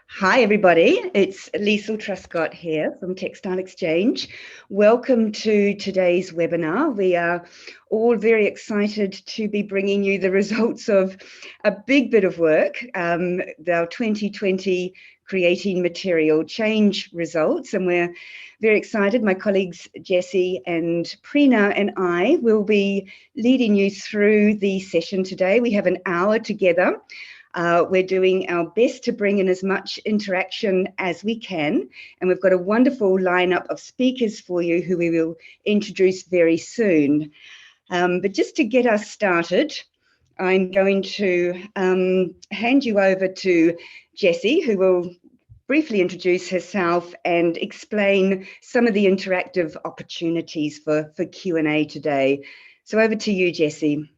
Hi, everybody. It's Liesl Truscott here from Textile Exchange. Welcome to today's webinar. We are all very excited to be bringing you the results of a big bit of work, our 2020 Creating Material Change results, and we're very excited. My colleagues Jessie and Prina and I will be leading you through the session today. We have an hour together. We're doing our best to bring in as much interaction as we can, and we've got a wonderful lineup of speakers for you who we will introduce very soon. But just to get us started, I'm going to hand you over to Jessie, who will briefly introduce herself and explain some of the interactive opportunities for Q&A today. So over to you, Jessie.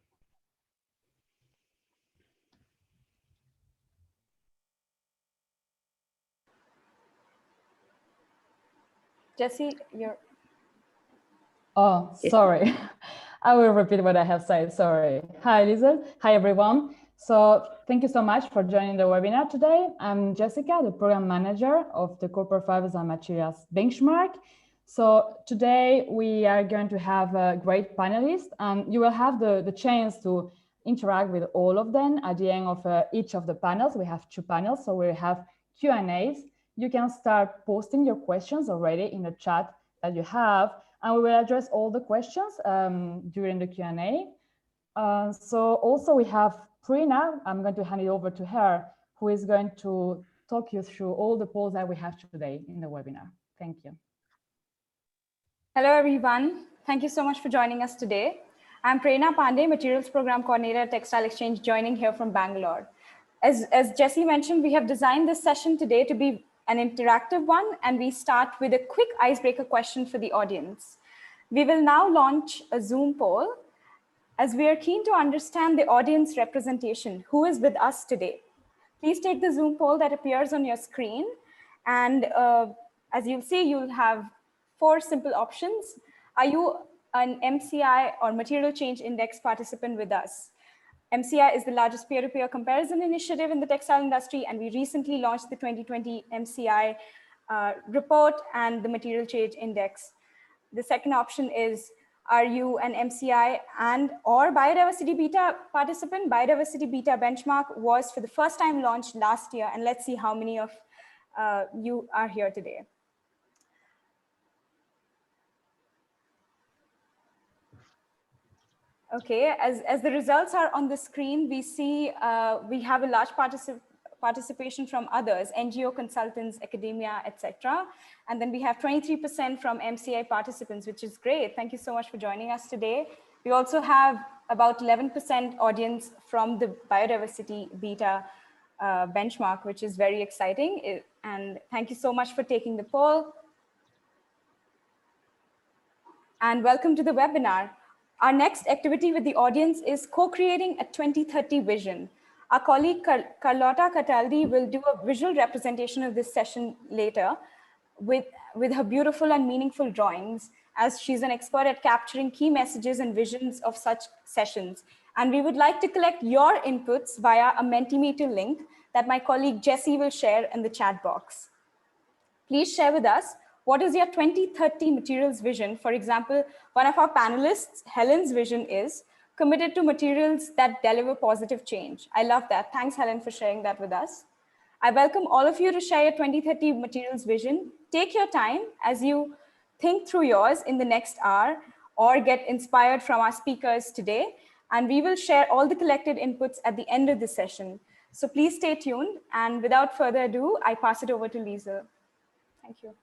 Jessie, you're... Oh, sorry. I will repeat what I have said, sorry. Hi, Lisa. Hi, everyone. So thank you so much for joining the webinar today. I'm Jessica, the program manager of the Corporate Fibers and Materials Benchmark. So today we are going to have a great panelists, and you will have the chance to interact with all of them at the end of each of the panels. We have 2 panels, so we have Q&As. You can start posting your questions already in the chat that you have, and we will address all the questions during the Q&A. So also we have Prina. I'm going to hand it over to her, who is going to talk you through all the polls that we have today in the webinar. Thank you. Hello, everyone. Thank you so much for joining us today. I'm Prerna Pandey, Materials Program Coordinator at Textile Exchange, joining here from Bangalore. As Jessie mentioned, we have designed this session today to be an interactive one, and we start with a quick icebreaker question for the audience. We will now launch a Zoom poll, as we are keen to understand the audience representation, who is with us today. Please take the Zoom poll that appears on your screen, and as you'll see, you'll have 4 simple options. Are you an MCI or Material Change Index participant with us? MCI is the largest peer-to-peer comparison initiative in the textile industry, and we recently launched the 2020 MCI report and the Material Change Index. The second option is, are you an MCI and or Biodiversity Beta participant? Biodiversity Beta benchmark was for the first time launched last year, and let's see how many of you are here today. Okay, as the results are on the screen, we see we have a large participation from others, NGO consultants, academia, etc. And then we have 23% from MCI participants, which is great. Thank you so much for joining us today. We also have about 11% audience from the Biodiversity Beta benchmark, which is very exciting. And thank you so much for taking the poll. And welcome to the webinar. Our next activity with the audience is co-creating a 2030 vision. Our colleague Carlotta Cataldi will do a visual representation of this session later with her beautiful and meaningful drawings, as she's an expert at capturing key messages and visions of such sessions. And we would like to collect your inputs via a Mentimeter link that my colleague Jessie will share in the chat box. Please share with us, what is your 2030 materials vision? For example, one of our panelists, Helen's vision is committed to materials that deliver positive change. I love that. Thanks, Helen, for sharing that with us. I welcome all of you to share your 2030 materials vision. Take your time as you think through yours in the next hour, or get inspired from our speakers today. And we will share all the collected inputs at the end of the session. So please stay tuned. And without further ado, I pass it over to Lisa. Thank you.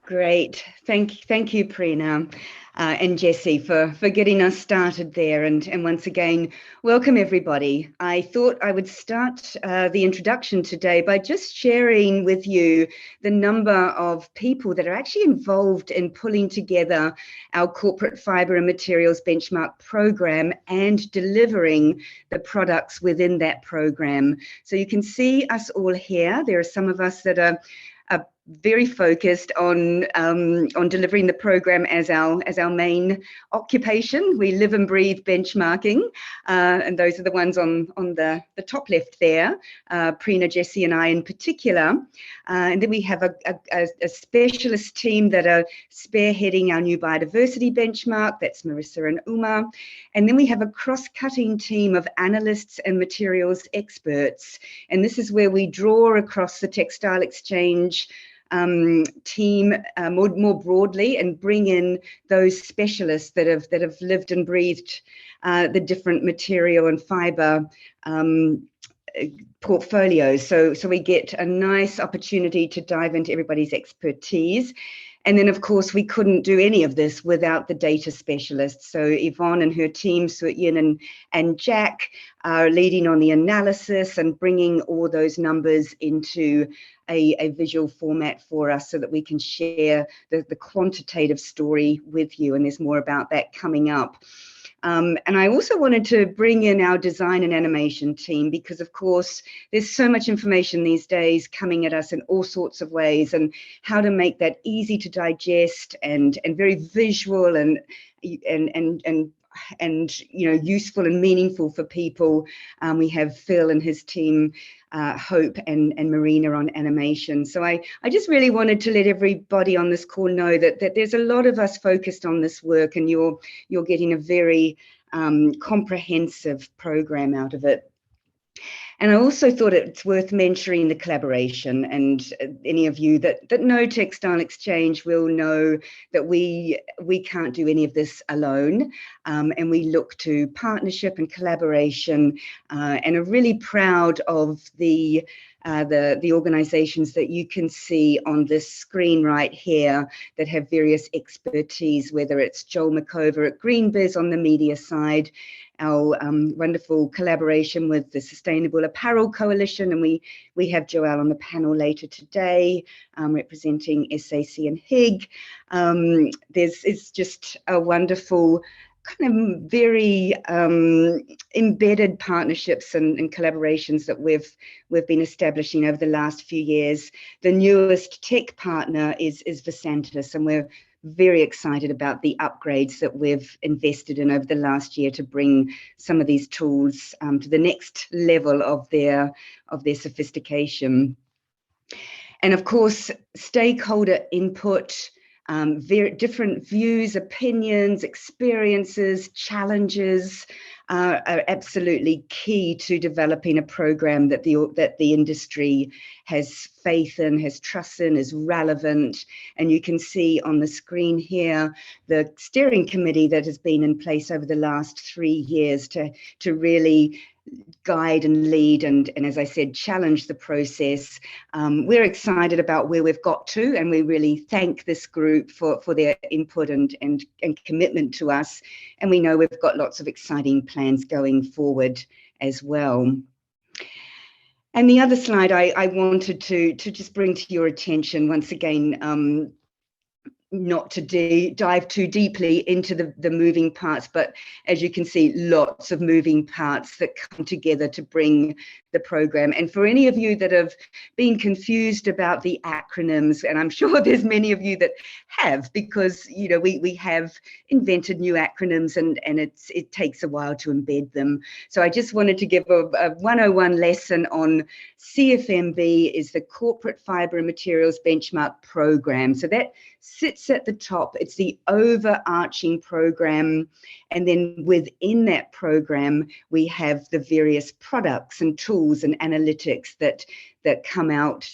Great. Thank you, Prina and Jessie for getting us started there. And once again, welcome everybody. I thought I would start the introduction today by just sharing with you the number of people that are actually involved in pulling together our corporate fibre and materials benchmark program and delivering the products within that program. So you can see us all here. There are some of us that are very focused on delivering the program as our main occupation. We live and breathe benchmarking, and those are the ones on the top left there, Prina, Jessie and I in particular. And then we have a specialist team that are spearheading our new biodiversity benchmark. That's Marissa and Uma. And then we have a cross-cutting team of analysts and materials experts. And this is where we draw across the Textile Exchange team more broadly and bring in those specialists that have lived and breathed the different material and fiber portfolios. So we get a nice opportunity to dive into everybody's expertise. And then, of course, we couldn't do any of this without the data specialists. So Yvonne and her team, Suyin and Jack, are leading on the analysis and bringing all those numbers into a visual format for us so that we can share the quantitative story with you. And there's more about that coming up. And I also wanted to bring in our design and animation team because, of course, there's so much information these days coming at us in all sorts of ways, and how to make that easy to digest and very visual and useful and meaningful for people. We have Phil and his team, Hope and Marina on animation. So I just really wanted to let everybody on this call know that there's a lot of us focused on this work, and you're getting a very comprehensive program out of it. And I also thought it's worth mentioning the collaboration, and any of you that know Textile Exchange will know that we can't do any of this alone, and we look to partnership and collaboration, and are really proud of the organizations that you can see on this screen right here that have various expertise, whether it's Joel McOver at GreenBiz on the media side, our wonderful collaboration with the Sustainable Apparel Coalition, and we have Joelle on the panel later today, representing SAC and HIG. It's just a wonderful kind of very embedded partnerships and collaborations that we've been establishing over the last few years. The newest tech partner is Visantis, and we're very excited about the upgrades that we've invested in over the last year to bring some of these tools to the next level of their sophistication. And of course, stakeholder input, very different views, opinions, experiences, challenges are absolutely key to developing a program that the industry has faith in, has trust in, is relevant. And you can see on the screen here the steering committee that has been in place over the last 3 years to really guide and lead and as I said, challenge the process. We're excited about where we've got to, and we really thank this group for their input and commitment to us. And we know we've got lots of exciting plans going forward as well. And the other slide I wanted to just bring to your attention once again, not to dive too deeply into the moving parts, but as you can see, lots of moving parts that come together to bring the program. And for any of you that have been confused about the acronyms, and I'm sure there's many of you that have, because we have invented new acronyms and it takes a while to embed them. So I just wanted to give a 101 lesson on CFMB is the Corporate Fibre and Materials Benchmark Program. So that sits at the top. It's the overarching program, and then within that program we have the various products and tools and analytics that come out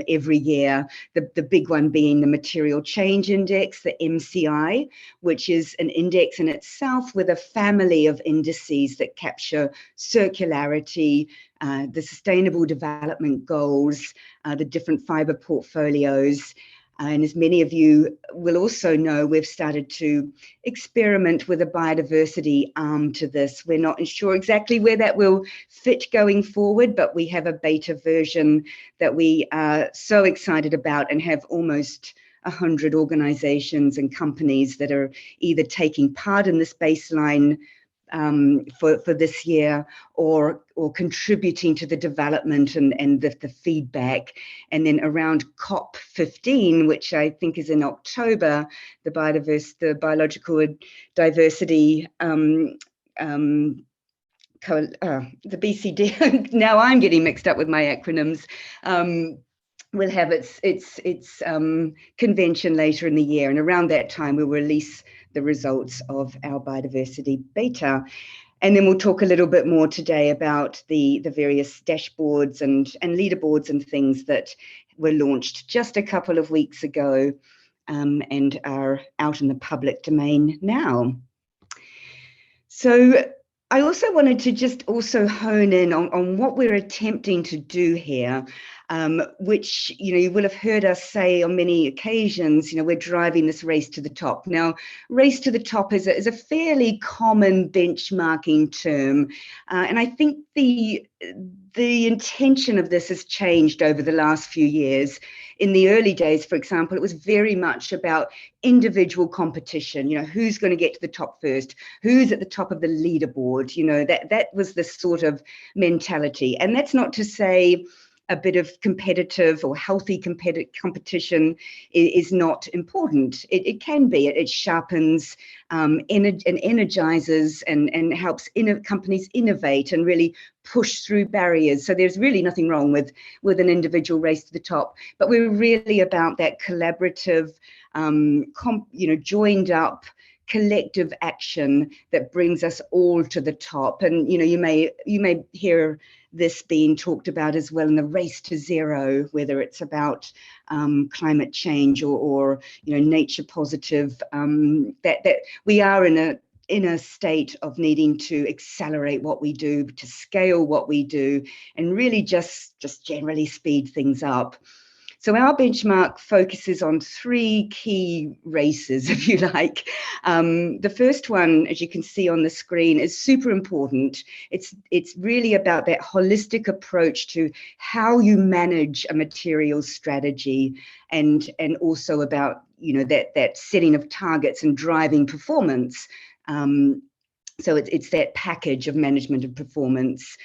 every year. The big one being the Material Change Index, the MCI, which is an index in itself with a family of indices that capture circularity, the Sustainable Development Goals, the different fibre portfolios. And as many of you will also know, we've started to experiment with a biodiversity arm to this. We're not sure exactly where that will fit going forward, but we have a beta version that we are so excited about and have almost 100 organizations and companies that are either taking part in this baseline for this year, or contributing to the development and the feedback. And then around COP15, which I think is in October, the biological diversity the BCD. Now I'm getting mixed up with my acronyms. Will have its convention later in the year, and around that time we'll release the results of our biodiversity beta. And then we'll talk a little bit more today about the various dashboards and leaderboards and things that were launched just a couple of weeks ago and are out in the public domain now. So I also wanted to just also hone in on what we're attempting to do here, which, you will have heard us say on many occasions, we're driving this race to the top. Now, race to the top is a fairly common benchmarking term, and I think the intention of this has changed over the last few years. In the early days, for example, it was very much about individual competition, who's going to get to the top first, who's at the top of the leaderboard, that was the sort of mentality. And that's not to say a bit of competitive or healthy competition is not important. It can be. It sharpens and energizes and helps companies innovate and really push through barriers. So there's really nothing wrong with an individual race to the top, but we're really about that collaborative, joined up collective action that brings us all to the top. And you may hear this being talked about as well in the race to zero, whether it's about climate change or nature positive, that we are in a state of needing to accelerate what we do, to scale what we do, and really just generally speed things up. So our benchmark focuses on three key races, if you like. The first one, as you can see on the screen, is super important. It's really about that holistic approach to how you manage a materials strategy, and also about that setting of targets and driving performance. So it's that package of management of performance.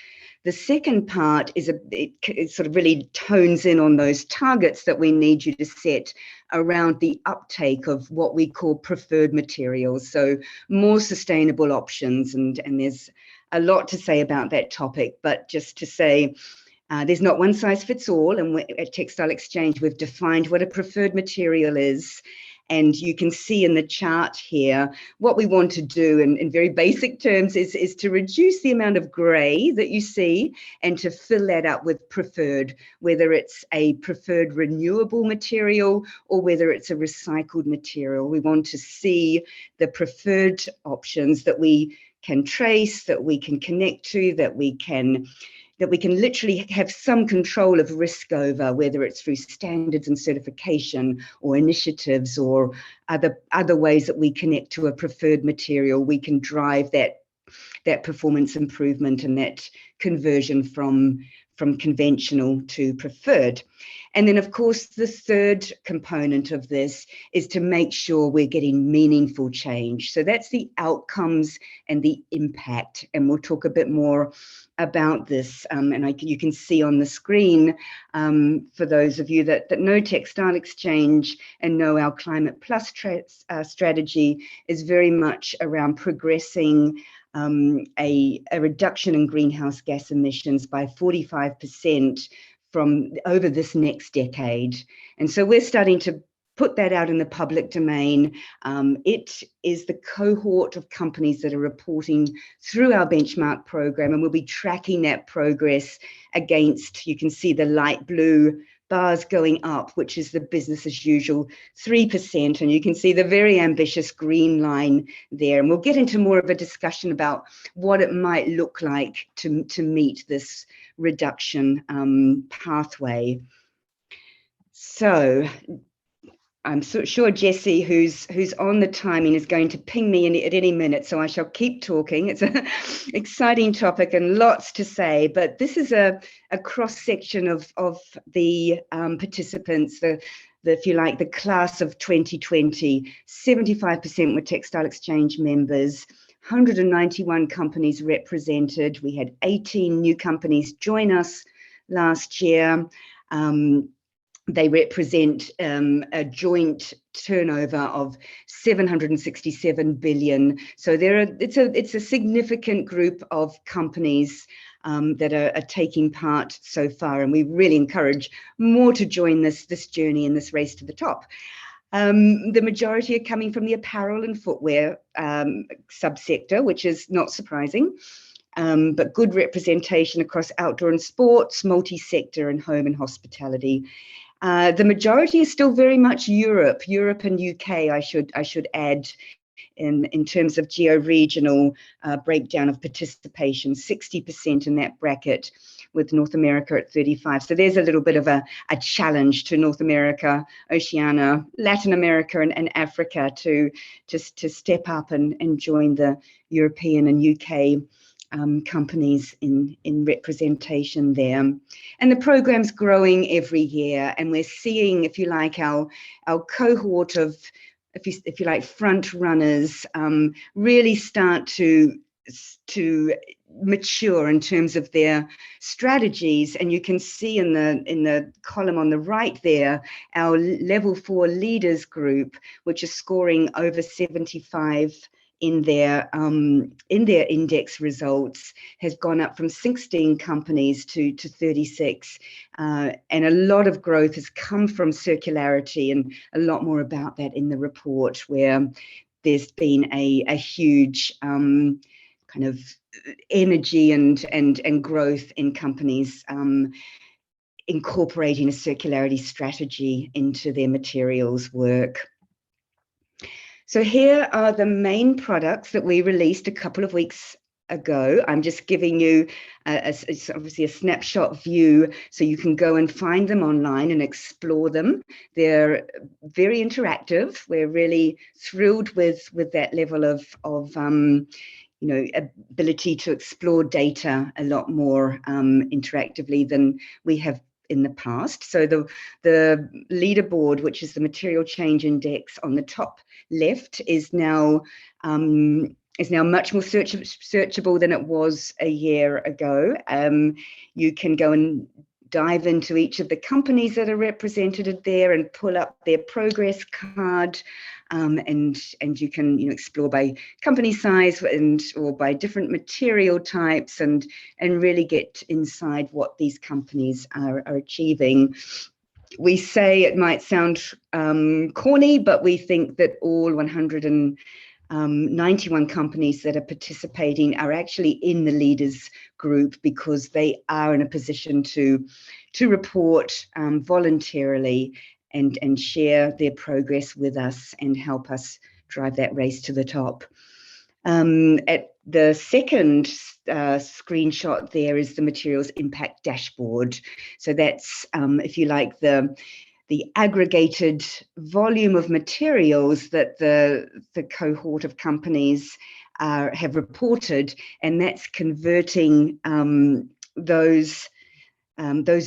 The second part is it sort of really tones in on those targets that we need you to set around the uptake of what we call preferred materials, so more sustainable options. And there's a lot to say about that topic, but just to say, there's not one size fits all. And at Textile Exchange, we've defined what a preferred material is. And you can see in the chart here, what we want to do in very basic terms is to reduce the amount of grey that you see and to fill that up with preferred, whether it's a preferred renewable material or whether it's a recycled material. We want to see the preferred options that we can trace, that we can connect to, that we can literally have some control of risk over, whether it's through standards and certification or initiatives or other ways that we connect to a preferred material. We can drive that performance improvement and that conversion from conventional to preferred. And then, of course, the third component of this is to make sure we're getting meaningful change. So that's the outcomes and the impact. And we'll talk a bit more about this. And you can see on the screen, for those of you that know Textile Exchange and know our Climate Plus strategy is very much around progressing a reduction in greenhouse gas emissions by 45% from over this next decade. And so we're starting to put that out in the public domain. It is the cohort of companies that are reporting through our benchmark program, and we'll be tracking that progress against, you can see the light blue bars going up, which is the business as usual 3%, and you can see the very ambitious green line there. And we'll get into more of a discussion about what it might look like to meet this reduction pathway. So I'm sure Jessie, who's on the timing, is going to ping me at any minute, so I shall keep talking. It's an exciting topic and lots to say, but this is a cross-section of the participants, if you like, the class of 2020. 75% were Textile Exchange members, 191 companies represented. We had 18 new companies join us last year. They represent a joint turnover of 767 billion. So it's a significant group of companies that are taking part so far, and we really encourage more to join this journey and this race to the top. The majority are coming from the apparel and footwear subsector, which is not surprising. But good representation across outdoor and sports, multi-sector, and home and hospitality. The majority is still very much Europe and UK, I should add, in terms of geo-regional breakdown of participation, 60% in that bracket, with North America at 35. So there's a little bit of a challenge to North America, Oceania, Latin America, and Africa to step up and join the European and UK companies in representation there. And the program's growing every year, and we're seeing, if you like, our cohort of, if you like, front runners really start to mature in terms of their strategies. And you can see in the column on the right there, our level 4 leaders group, which is scoring over 75 in their index results, has gone up from 16 companies to 36, and a lot of growth has come from circularity, and a lot more about that in the report, where there's been a huge kind of energy and growth in companies incorporating a circularity strategy into their materials work. So here are the main products that we released a couple of weeks ago. I'm just giving you it's obviously a snapshot view, so you can go and find them online and explore them. They're very interactive. We're really thrilled with that level of ability to explore data a lot more interactively than we have in the past. So the leaderboard, which is the material change index on the top left, is now much more searchable than it was a year ago. You can go and dive into each of the companies that are represented there and pull up their progress card, and you can explore by company size or by different material types, and really get inside what these companies are achieving. We say it might sound corny, but we think that all 191 companies that are participating are actually in the leaders group, because they are in a position to report voluntarily and share their progress with us and help us drive that race to the top. At the second screenshot there is the materials impact dashboard. So that's, if you like, the aggregated volume of materials that the cohort of companies have reported, and that's converting those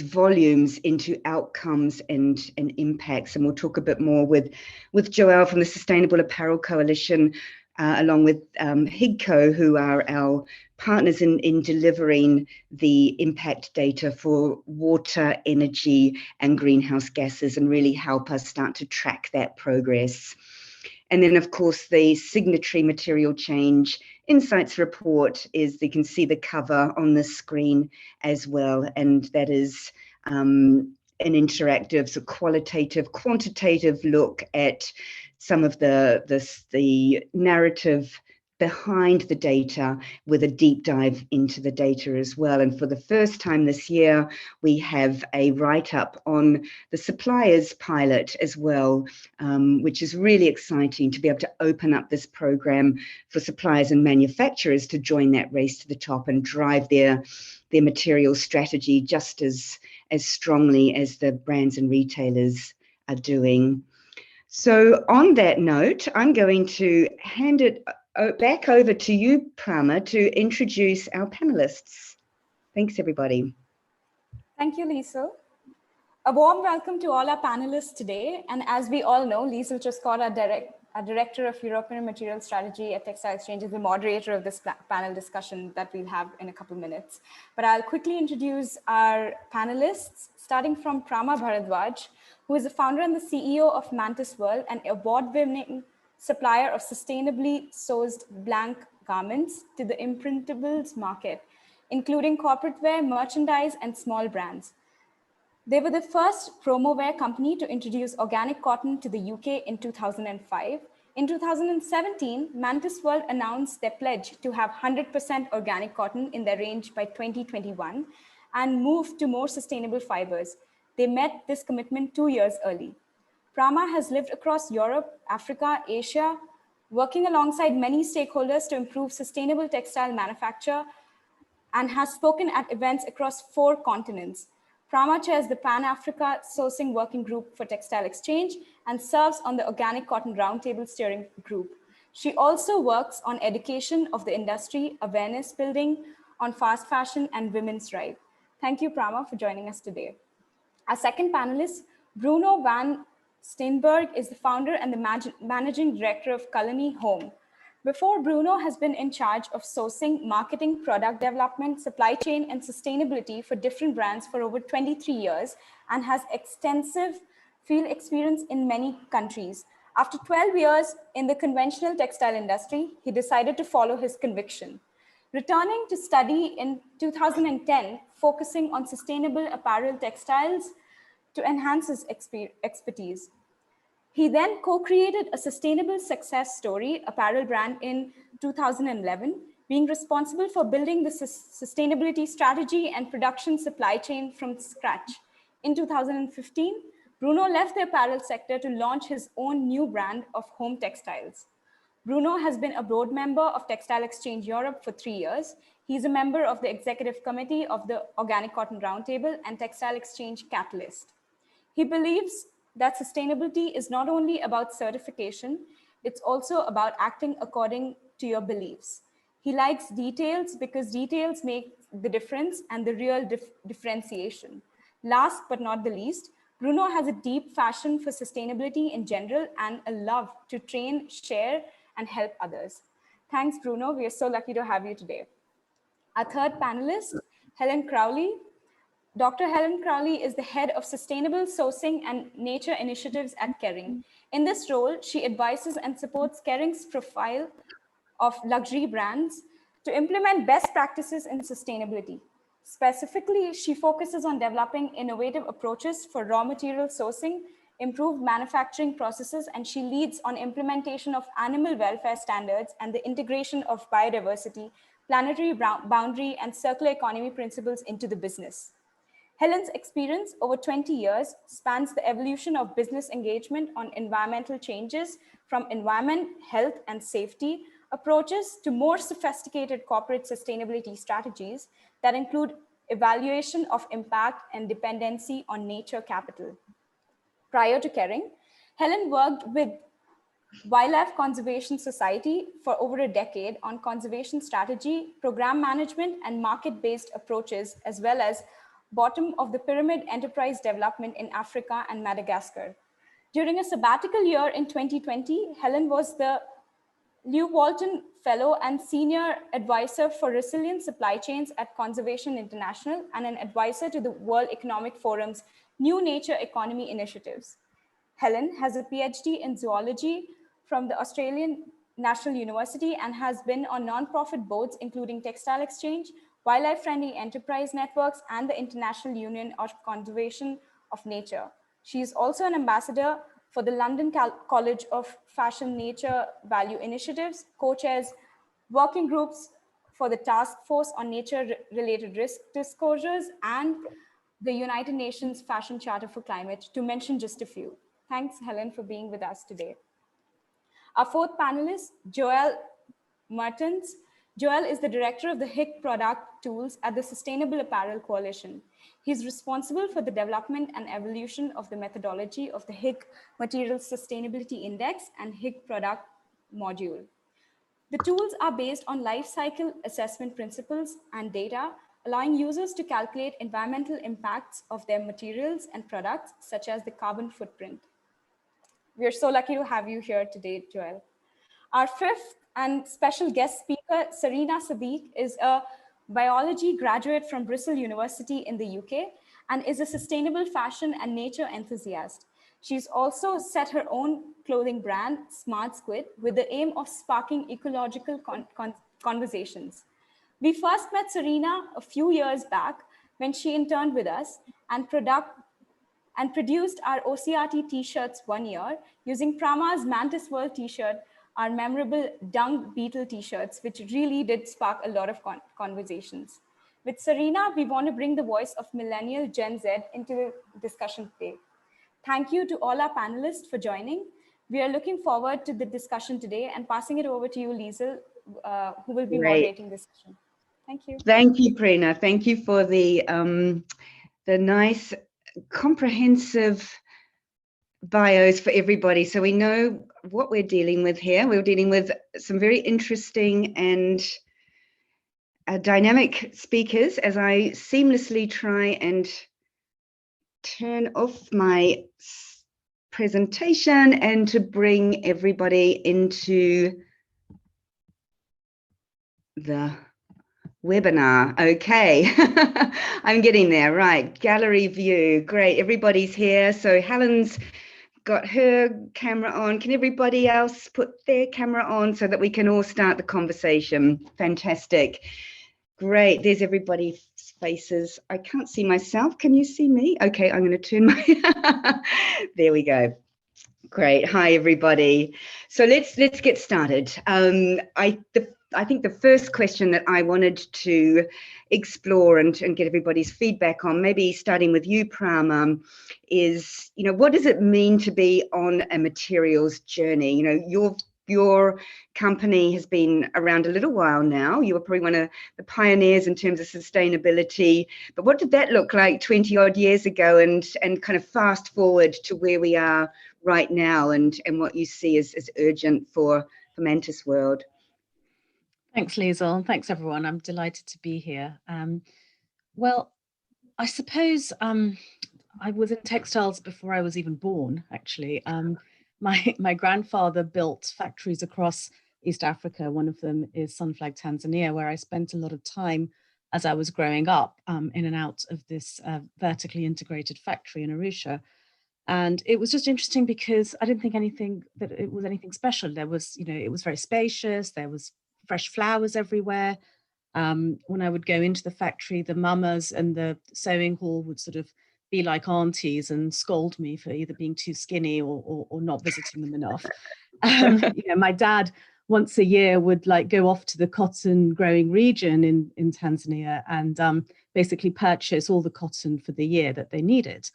volumes into outcomes and impacts. And we'll talk a bit more with Joelle from the Sustainable Apparel Coalition, along with HIGCO, who are our partners in delivering the impact data for water, energy, and greenhouse gases, and really help us start to track that progress. And then, of course, the Signatory Material Change Insights report is, you can see the cover on the screen as well, and that is an interactive, so qualitative, quantitative look at some of the narrative behind the data, with a deep dive into the data as well. And for the first time this year, we have a write-up on the suppliers pilot as well, which is really exciting to be able to open up this program for suppliers and manufacturers to join that race to the top and drive their material strategy just as strongly as the brands and retailers are doing. So on that note, I'm going to hand it back over to you, Prama, to introduce our panelists. Thanks, everybody. Thank you, Liesl. A warm welcome to all our panelists today. And as we all know, Liesl Truscott, our our Director of European Material Strategy at Textile Exchange, is the moderator of this panel discussion that we'll have in a couple minutes. But I'll quickly introduce our panelists, starting from Prama Bharadwaj, who is the founder and the CEO of Mantis World, an award-winning supplier of sustainably sourced blank garments to the imprintables market, including corporate wear, merchandise, and small brands. They were the first promo wear company to introduce organic cotton to the UK in 2005. In 2017, Mantis World announced their pledge to have 100% organic cotton in their range by 2021 and move to more sustainable fibers. They met this commitment 2 years early. Prama has lived across Europe, Africa, Asia, working alongside many stakeholders to improve sustainable textile manufacture, and has spoken at events across 4 continents. Prama chairs the Pan-Africa Sourcing Working Group for Textile Exchange and serves on the Organic Cotton Roundtable Steering Group. She also works on education of the industry, awareness building on fast fashion and women's rights. Thank you, Prama, for joining us today. Our second panelist, Bruno Van Steinberg, is the founder and the managing director of Kalani Home. Before, Bruno has been in charge of sourcing, marketing, product development, supply chain, and sustainability for different brands for over 23 years and has extensive field experience in many countries. After 12 years in the conventional textile industry, he decided to follow his conviction. Returning to study in 2010, focusing on sustainable apparel textiles to enhance his expertise. He then co-created a sustainable success story apparel brand in 2011, being responsible for building the sustainability strategy and production supply chain from scratch. In 2015, Bruno left the apparel sector to launch his own new brand of home textiles. Bruno has been a board member of Textile Exchange Europe for 3 years. He's a member of the executive committee of the Organic Cotton Roundtable and Textile Exchange Catalyst. He believes that sustainability is not only about certification, it's also about acting according to your beliefs. He likes details because details make the difference and the real differentiation. Last but not the least, Bruno has a deep passion for sustainability in general and a love to train, share, and help others. Thanks, Bruno. We are so lucky to have you today. Our third panelist, Helen Crowley. Dr. Helen Crowley is the head of sustainable sourcing and nature initiatives at Kering. In this role, she advises and supports Kering's profile of luxury brands to implement best practices in sustainability. Specifically, she focuses on developing innovative approaches for raw material sourcing, improved manufacturing processes, and she leads on implementation of animal welfare standards and the integration of biodiversity, planetary boundary, and circular economy principles into the business. Helen's experience over 20 years spans the evolution of business engagement on environmental changes from environment, health, and safety approaches to more sophisticated corporate sustainability strategies that include evaluation of impact and dependency on nature capital. Prior to Kering, Helen worked with Wildlife Conservation Society for over a decade on conservation strategy, program management, and market-based approaches, as well as bottom of the pyramid enterprise development in Africa and Madagascar. During a sabbatical year in 2020, Helen was the Lew Walton Fellow and Senior Advisor for Resilient Supply Chains at Conservation International and an advisor to the World Economic Forum's New Nature Economy initiatives. Helen has a PhD in zoology from the Australian National University and has been on nonprofit boards including Textile Exchange, Wildlife-Friendly Enterprise Networks, and the International Union of Conservation of Nature. She is also an ambassador for the London College of Fashion Nature Value Initiatives, co-chairs working groups for the Task Force on Nature-Related Risk Disclosures, and the United Nations Fashion Charter for Climate, to mention just a few. Thanks, Helen, for being with us today. Our fourth panelist, Joel Mertens. Joel is the director of the HIG product tools at the Sustainable Apparel Coalition. He's responsible for the development and evolution of the methodology of the HIG Materials Sustainability Index and HIG product module. The tools are based on life cycle assessment principles and data, allowing users to calculate environmental impacts of their materials and products, such as the carbon footprint. We're so lucky to have you here today, Joel. Our fifth and special guest speaker, Sarina Sadiq, is a biology graduate from Bristol University in the UK and is a sustainable fashion and nature enthusiast. She's also set her own clothing brand, Smart Squid, with the aim of sparking ecological conversations. We first met Sarina a few years back when she interned with us and produced our OCRT t-shirts one year using Prama's Mantis World t-shirt, our memorable dung beetle t-shirts, which really did spark a lot of conversations. With Sarina, we want to bring the voice of millennial Gen Z into the discussion today. Thank you to all our panelists for joining. We are looking forward to the discussion today and passing it over to you, Liesl, who will be moderating this session. Thank you. Thank you, Prerna. Thank you for the nice, comprehensive bios for everybody. So we know what we're dealing with here. We're dealing with some very interesting and dynamic speakers as I seamlessly try and turn off my presentation and to bring everybody into the webinar. Okay, I'm getting there. Right, gallery view. Great, everybody's here. So Helen's got her camera on. Can everybody else put their camera on so that we can all start the conversation? Fantastic. Great, there's everybody's faces. I can't see myself. Can you see me? Okay, I'm going to turn my, there we go. Great. Hi, everybody. So let's get started. I think the first question that I wanted to explore and get everybody's feedback on, maybe starting with you, Pram, is, what does it mean to be on a materials journey? Your company has been around a little while now. You were probably one of the pioneers in terms of sustainability. But what did that look like 20 odd years ago, and kind of fast forward to where we are right now, and what you see as urgent for Mantis World? Thanks, Liesl. Thanks, everyone. I'm delighted to be here. Well, I suppose I was in textiles before I was even born, actually. My grandfather built factories across East Africa. One of them is Sunflag, Tanzania, where I spent a lot of time as I was growing up in and out of this vertically integrated factory in Arusha. And it was just interesting because I didn't think that it was anything special. There was, it was very spacious. There was fresh flowers everywhere. When I would go into the factory, the mamas and the sewing hall would sort of be like aunties and scold me for either being too skinny or not visiting them enough. My dad once a year would go off to the cotton growing region in Tanzania and basically purchase all the cotton for the year that they needed.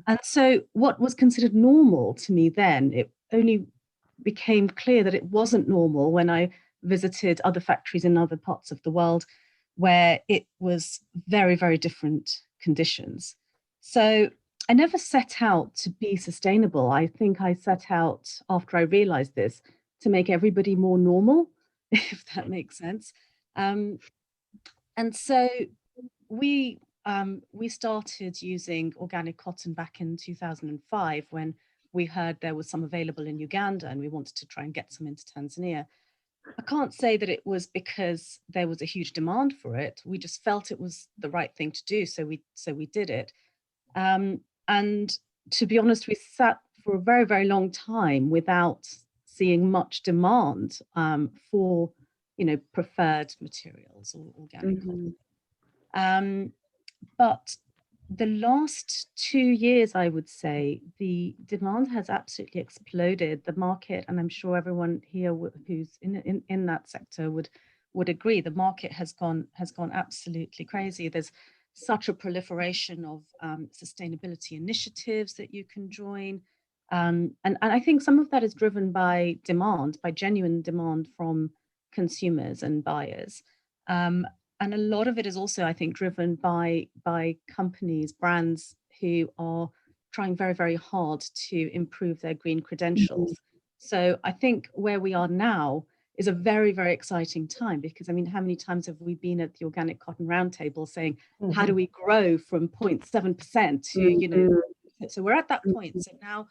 And so what was considered normal to me then, it only became clear that it wasn't normal when I visited other factories in other parts of the world where it was very, very different conditions. So I never set out to be sustainable. I think I set out, after I realized this, to make everybody more normal, if that makes sense. And so we started using organic cotton back in 2005 when we heard there was some available in Uganda and we wanted to try and get some into Tanzania. I can't say that it was because there was a huge demand for it. We just felt it was the right thing to do, so we did it. And to be honest, we sat for a very, very long time without seeing much demand for, preferred materials or organic cotton. But the last 2 years, I would say, the demand has absolutely exploded. The market, and I'm sure everyone here who's in that sector would agree, the market has gone absolutely crazy. There's such a proliferation of sustainability initiatives that you can join. And I think some of that is driven by demand, by genuine demand from consumers and buyers. And a lot of it is also, I think, driven by companies, brands who are trying very, very hard to improve their green credentials. So I think where we are now is a very, very exciting time, because, I mean, how many times have we been at the Organic Cotton Roundtable saying, how do we grow from 0.7% to, so we're at that point. So now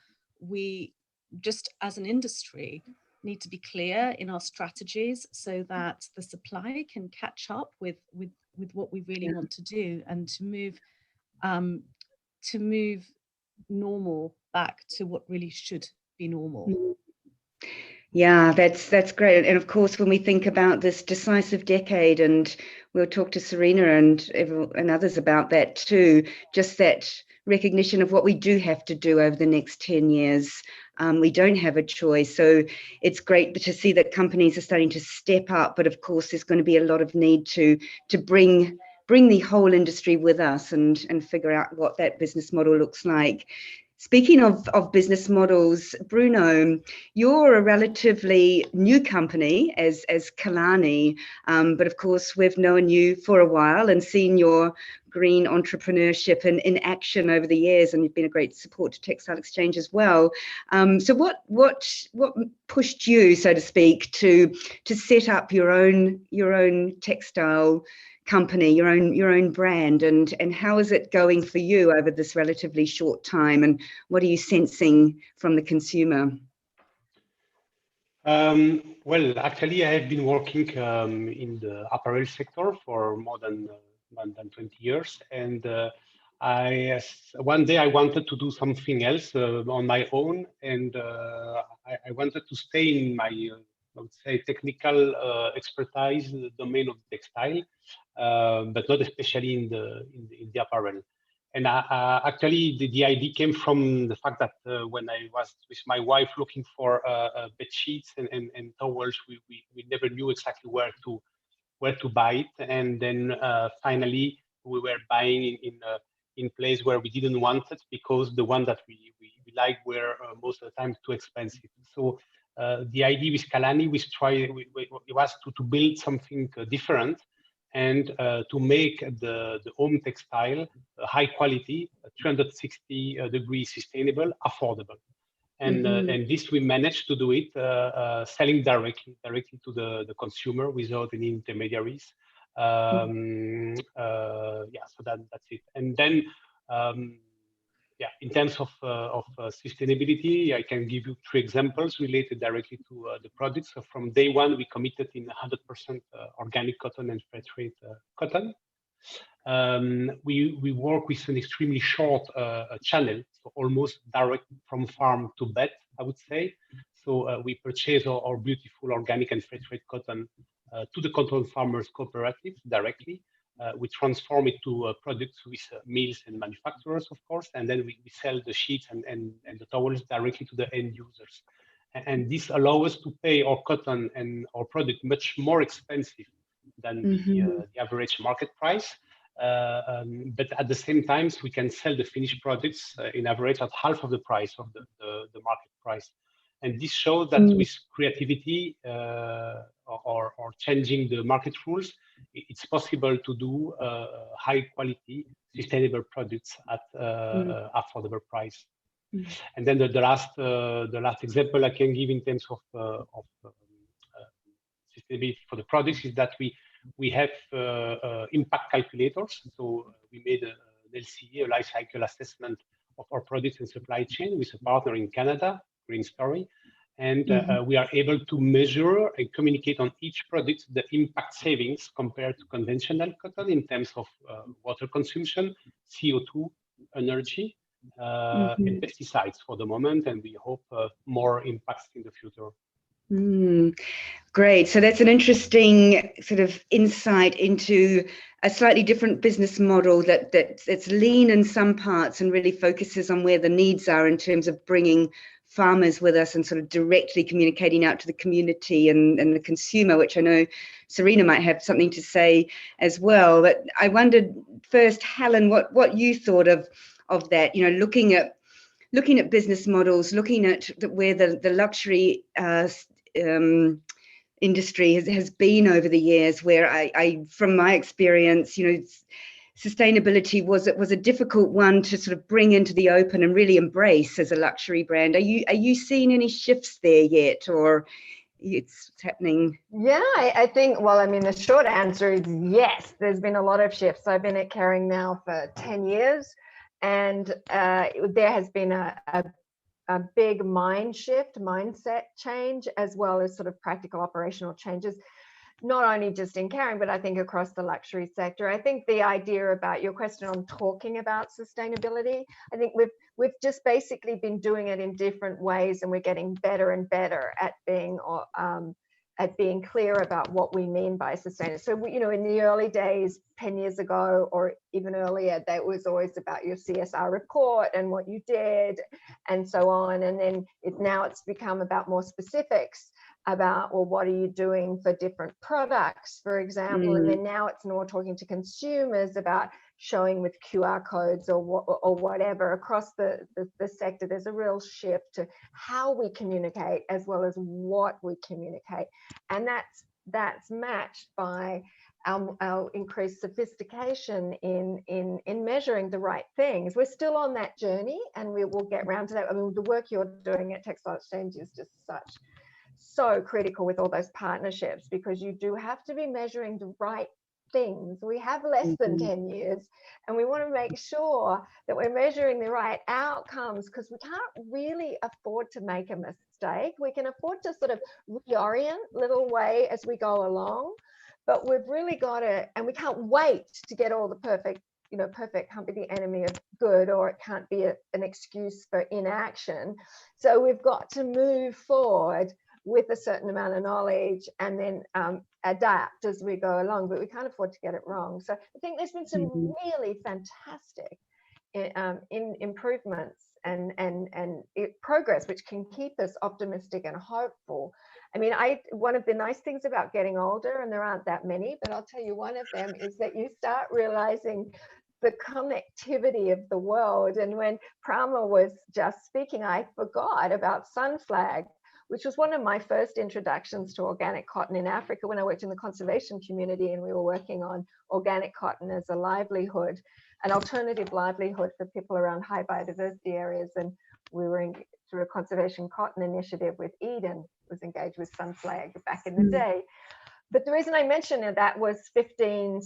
we just as an industry, need to be clear in our strategies so that the supply can catch up with what we really want to do, and to move normal back to what really should be normal. Yeah, that's great. And of course, when we think about this decisive decade, and we'll talk to Serena and others about that too, just that recognition of what we do have to do over the next 10 years. We don't have a choice. So it's great to see that companies are starting to step up. But of course, there's going to be a lot of need to bring the whole industry with us and figure out what that business model looks like. Speaking of business models, Bruno, you're a relatively new company as Kalani, but of course we've known you for a while and seen your green entrepreneurship in action over the years, and you've been a great support to Textile Exchange as well. So what pushed you, so to speak, to set up your own textile company, your own brand, and how is it going for you over this relatively short time, and what are you sensing from the consumer? Well, actually, I have been working in the apparel sector for more than 20 years, and one day I wanted to do something else on my own, and I wanted to stay in my I would say technical expertise domain of textile, but not especially in the apparel. And actually, the idea came from the fact that when I was with my wife looking for bed sheets and towels, we never knew exactly where to buy it. And then finally, we were buying in place where we didn't want it, because the one that we liked were most of the time too expensive. So the idea with Kalani was to build something different, and to make the home textile high quality, 360 degrees sustainable, affordable. And and this we managed to do it selling directly to the consumer without any intermediaries. Yeah, so that's it. And then in terms of sustainability, I can give you 3 examples related directly to the products. So from day one, we committed in 100% organic cotton and fair trade cotton. We work with an extremely short channel, so almost direct from farm to bed, I would say. So we purchase our beautiful organic and fair trade cotton to the cotton farmers cooperatives directly. We transform it to products with mills and manufacturers, of course, and then we sell the sheets and the towels directly to the end users. And this allows us to pay our cotton and our product much more expensive than the average market price. But at the same time, we can sell the finished products in average at half of the price of the market price. And this shows that with creativity or changing the market rules, it's possible to do high quality, sustainable products at affordable price. And then the last example I can give in terms of sustainability for the products is that we have impact calculators. So we made an LCA, a life cycle assessment of our products and supply chain with a partner in Canada, Green Story. And we are able to measure and communicate on each product the impact savings compared to conventional cotton in terms of water consumption, CO2, energy, and pesticides for the moment. And we hope more impacts in the future. Great. So that's an interesting sort of insight into a slightly different business model that's lean in some parts and really focuses on where the needs are in terms of bringing farmers with us and sort of directly communicating out to the community and the consumer, which I know Serena might have something to say as well. But I wondered first, Helen, what you thought of that, you know, looking at business models, looking at where the luxury industry has been over the years, where I from my experience, you know, sustainability was a difficult one to sort of bring into the open and really embrace as a luxury brand. Are you seeing any shifts there yet, or it's happening? Yeah, I think, well, I mean, the short answer is yes, there's been a lot of shifts. I've been at Kering now for 10 years, and there has been a a big mindset change, as well as sort of practical operational changes, not only just in Caring, but I think across the luxury sector. I think the idea about your question on talking about sustainability, I think we've just basically been doing it in different ways, and we're getting better and better at being clear about what we mean by sustainable. So, you know, in the early days, 10 years ago, or even earlier, that was always about your CSR report and what you did and so on. And then now it's become about more specifics about, well, what are you doing for different products, for example, and then now it's more talking to consumers about showing with QR codes or whatever across the sector. There's a real shift to how we communicate as well as what we communicate, and that's matched by our increased sophistication in measuring the right things. We're still on that journey, and we will get around to that. I mean, the work you're doing at Textile Exchange is just so critical with all those partnerships, because you do have to be measuring the right things. We have less than 10 years, and we want to make sure that we're measuring the right outcomes, because we can't really afford to make a mistake. We can afford to sort of reorient little way as we go along, but we've really got to, and we can't wait to get all the perfect, you know, perfect can't be the enemy of good, or it can't be an excuse for inaction. So we've got to move forward with a certain amount of knowledge, and then adapt as we go along, but we can't afford to get it wrong. So I think there's been some really fantastic improvements and progress, which can keep us optimistic and hopeful. I mean, one of the nice things about getting older, and there aren't that many, but I'll tell you one of them, is that you start realizing the connectivity of the world. And when Prama was just speaking, I forgot about Sunflag, which was one of my first introductions to organic cotton in Africa when I worked in the conservation community, and we were working on organic cotton as a livelihood, an alternative livelihood for people around high biodiversity areas. And we were through a conservation cotton initiative with Eden, was engaged with Sunflag back in the day. But the reason I mentioned that was 16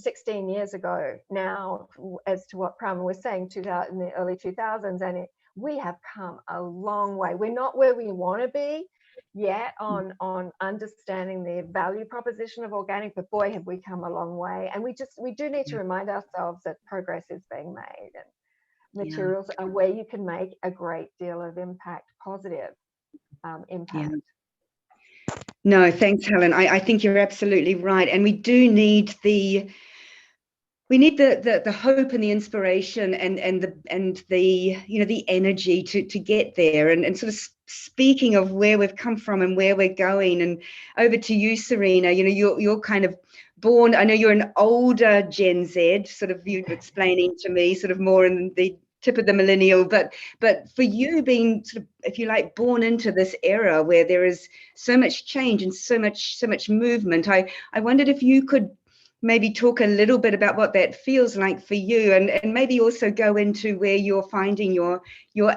years ago now, as to what Prama was saying, in the early 2000s, and we have come a long way. We're not where we want to be yet on understanding the value proposition of organic, but boy, have we come a long way. And we do need to remind ourselves that progress is being made, and materials are where you can make a great deal of impact, positive impact. No, thanks, Helen. I think you're absolutely right, and we do need the hope and the inspiration and the you know, the energy to get there. And sort of speaking of where we've come from and where we're going, and over to you, Serena. You know, you're kind of born, I know you're an older Gen Z, sort of, you explaining to me sort of more in the tip of the millennial, but for you being sort of, if you like, born into this era where there is so much change and so much movement, I wondered if you could maybe talk a little bit about what that feels like for you, and maybe also go into where you're finding your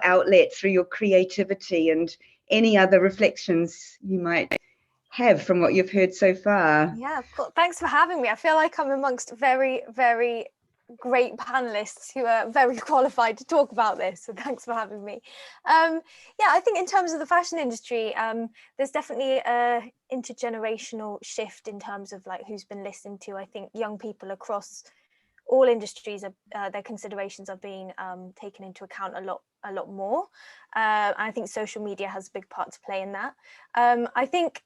outlet through your creativity, and any other reflections you might have from what you've heard so far. Yeah, cool. Thanks for having me. I feel like I'm amongst very, very great panelists who are very qualified to talk about this, so thanks for having me. Yeah, I think in terms of the fashion industry, there's definitely a intergenerational shift in terms of like who's been listened to. I think young people across all industries, their considerations are being taken into account a lot more. And I think social media has a big part to play in that. I think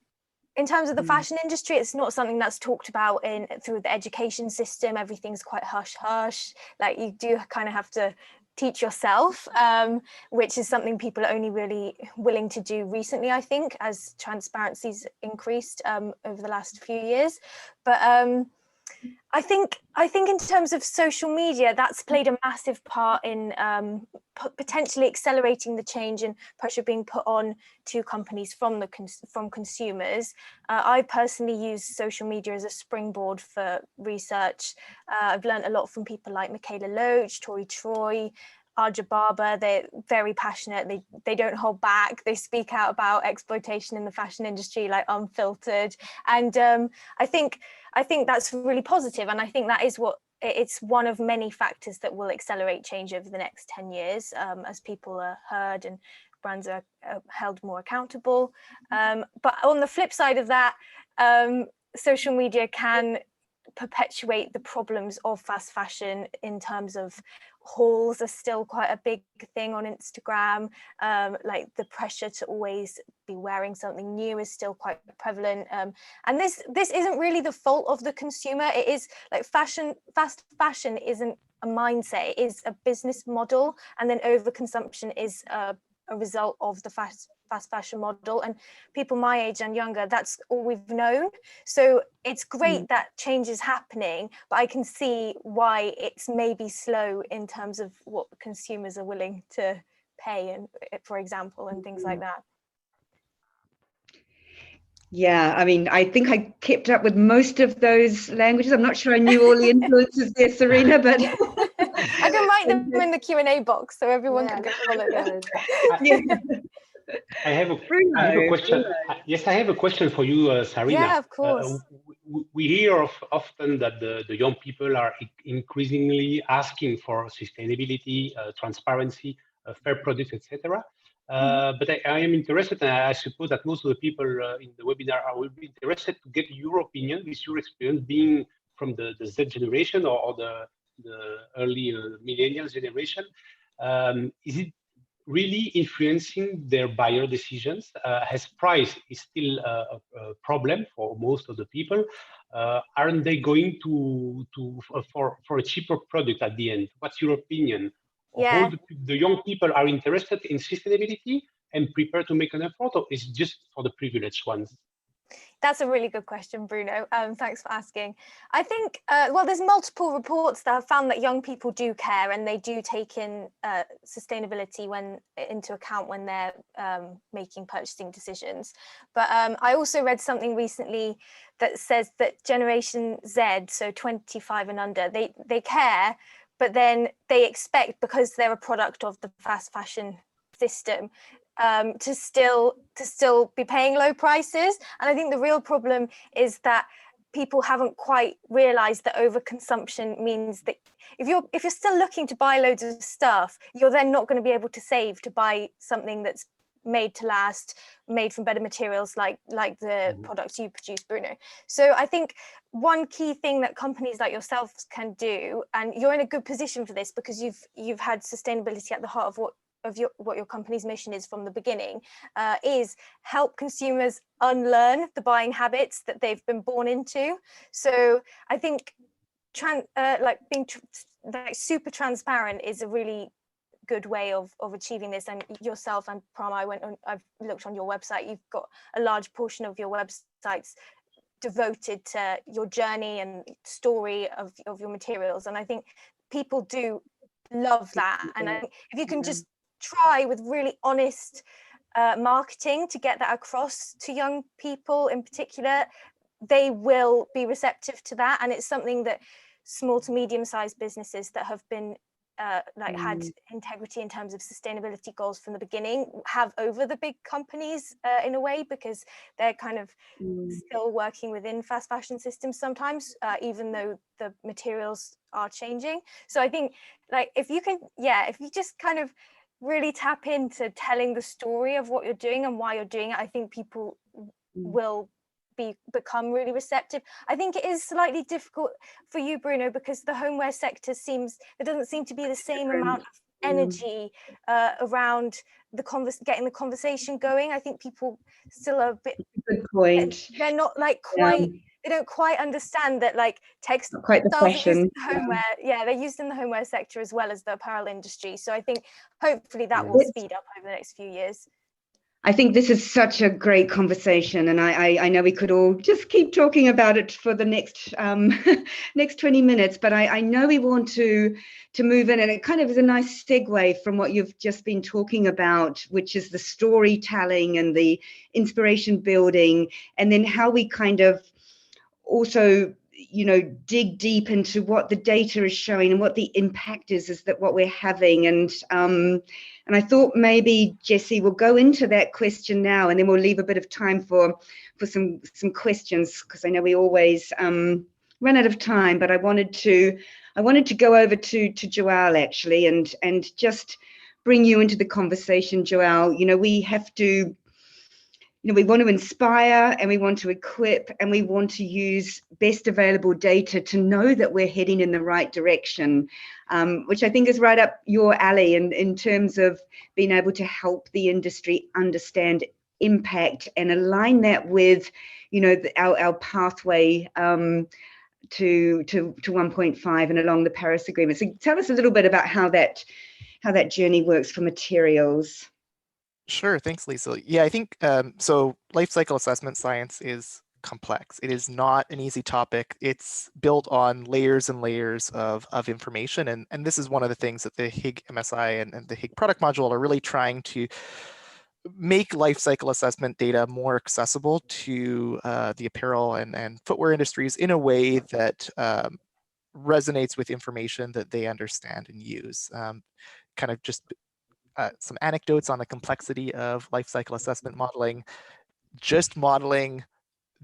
in terms of the fashion industry, it's not something that's talked about through the education system. Everything's quite hush-hush. Like, you do kind of have to teach yourself, which is something people are only really willing to do recently, I think, as transparency's increased over the last few years. But I think in terms of social media, that's played a massive part in potentially accelerating the change and pressure being put on to companies from consumers. I personally use social media as a springboard for research. I've learned a lot from people like Michaela Loach, Tori Troy, Arja Barber. They're very passionate. They don't hold back. They speak out about exploitation in the fashion industry, like unfiltered. And I think that's really positive. And I think that is what it's one of many factors that will accelerate change over the next 10 years as people are heard and brands are held more accountable. But on the flip side of that, social media can perpetuate the problems of fast fashion in terms of hauls are still quite a big thing on Instagram. Like the pressure to always be wearing something new is still quite prevalent. And this isn't really the fault of the consumer. It is like fast fashion isn't a mindset, it is a business model. And then overconsumption is a result of the fast fashion model, and people my age and younger, that's all we've known. So it's great that change is happening, but I can see why it's maybe slow in terms of what consumers are willing to pay, and for example, and things like that. Yeah, I mean, I think I kept up with most of those languages. I'm not sure I knew all the influences there, Serena, but I can write them in the Q&A box so everyone can go follow them. I have a question. Yes, I have a question for you, Sarina. Yeah, of course. We hear often that the young people are increasingly asking for sustainability, transparency, fair products, etc. But I am interested, and I suppose that most of the people in the webinar will be interested to get your opinion, with your experience being from the Z generation or the early millennial generation. Is it really influencing their buyer decisions? As price is still a problem for most of the people, aren't they going for a cheaper product at the end? What's your opinion? Yeah. How the young people are interested in sustainability and prepared to make an effort, or is it just for the privileged ones? That's a really good question, Bruno. Thanks for asking. I think, well, there's multiple reports that have found that young people do care and they do take in sustainability into account when they're making purchasing decisions. But I also read something recently that says that Generation Z, so 25 and under, they care, but then they expect, because they're a product of the fast fashion system, to still be paying low prices. And I think the real problem is that people haven't quite realized that overconsumption means that if you're still looking to buy loads of stuff, you're then not going to be able to save to buy something that's made to last, made from better materials like the products you produce, Bruno. So I think one key thing that companies like yourselves can do, and you're in a good position for this because you've had sustainability at the heart of what your company's mission is from the beginning, is help consumers unlearn the buying habits that they've been born into. So I think being super transparent is a really good way of achieving this. And yourself and Pram, I've looked on your website, you've got a large portion of your websites devoted to your journey and story of your materials. And I think people do love that. And I think if you can just try with really honest marketing to get that across to young people in particular, they will be receptive to that. And it's something that small to medium-sized businesses that have been had integrity in terms of sustainability goals from the beginning have over the big companies in a way, because they're kind of still working within fast fashion systems sometimes, even though the materials are changing. So I think if you just kind of really tap into telling the story of what you're doing and why you're doing it, I think people will become really receptive. I think it is slightly difficult for you, Bruno, because the homeware sector there doesn't seem to be the same amount of energy around getting the conversation going. I think people still are a bit. Good point. They're not quite. They don't quite understand that textiles quite the fashion. Homeware, they're used in the homeware sector as well as the apparel industry. So I think hopefully that will speed up over the next few years. I think this is such a great conversation, and I know we could all just keep talking about it for the next 20 minutes, but I know we want to move in, and it kind of is a nice segue from what you've just been talking about, which is the storytelling and the inspiration building, and then how we kind of also dig deep into what the data is showing and what the impact is that what we're having. And I thought maybe Jessie will go into that question now, and then we'll leave a bit of time for some questions, because I know we always run out of time, but I wanted to go over to Joelle actually, and just bring you into the conversation, Joelle. We have to, we want to inspire, and we want to equip, and we want to use best available data to know that we're heading in the right direction, which I think is right up your alley in terms of being able to help the industry understand impact and align that with, our pathway to 1.5 and along the Paris Agreement. So tell us a little bit about how that journey works for materials. Sure, thanks, Lisa. Yeah, I think so. Life cycle assessment science is complex. It is not an easy topic. It's built on layers and layers of information, and this is one of the things that the HIG MSI and the HIG product module are really trying to make life cycle assessment data more accessible to the apparel and footwear industries in a way that resonates with information that they understand and use. Kind of just some anecdotes on the complexity of life cycle assessment modeling. Just modeling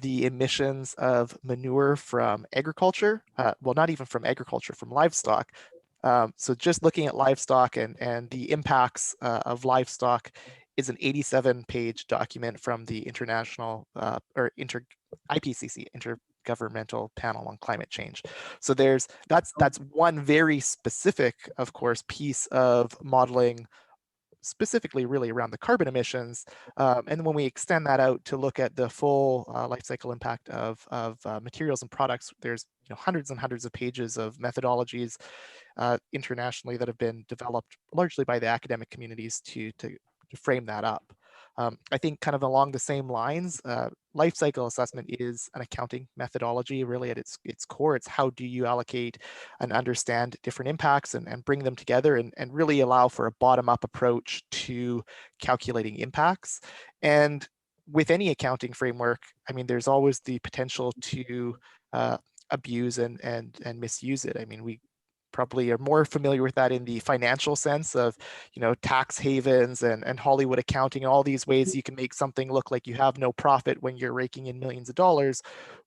the emissions of manure from agriculture, well, not even from agriculture, from livestock. So just looking at livestock and the impacts of livestock is an 87-page document from the IPCC, Intergovernmental Panel on Climate Change. So that's one very specific, of course, piece of modeling, specifically really around the carbon emissions. And when we extend that out to look at the full life cycle impact of materials and products, there's hundreds and hundreds of pages of methodologies internationally that have been developed largely by the academic communities to frame that up. I think kind of along the same lines, life cycle assessment is an accounting methodology really at its core. It's how do you allocate and understand different impacts and bring them together and really allow for a bottom-up approach to calculating impacts. And with any accounting framework, I mean, there's always the potential to abuse and misuse it. I mean, we probably are more familiar with that in the financial sense of, tax havens and Hollywood accounting and all these ways you can make something look like you have no profit when you're raking in millions of dollars.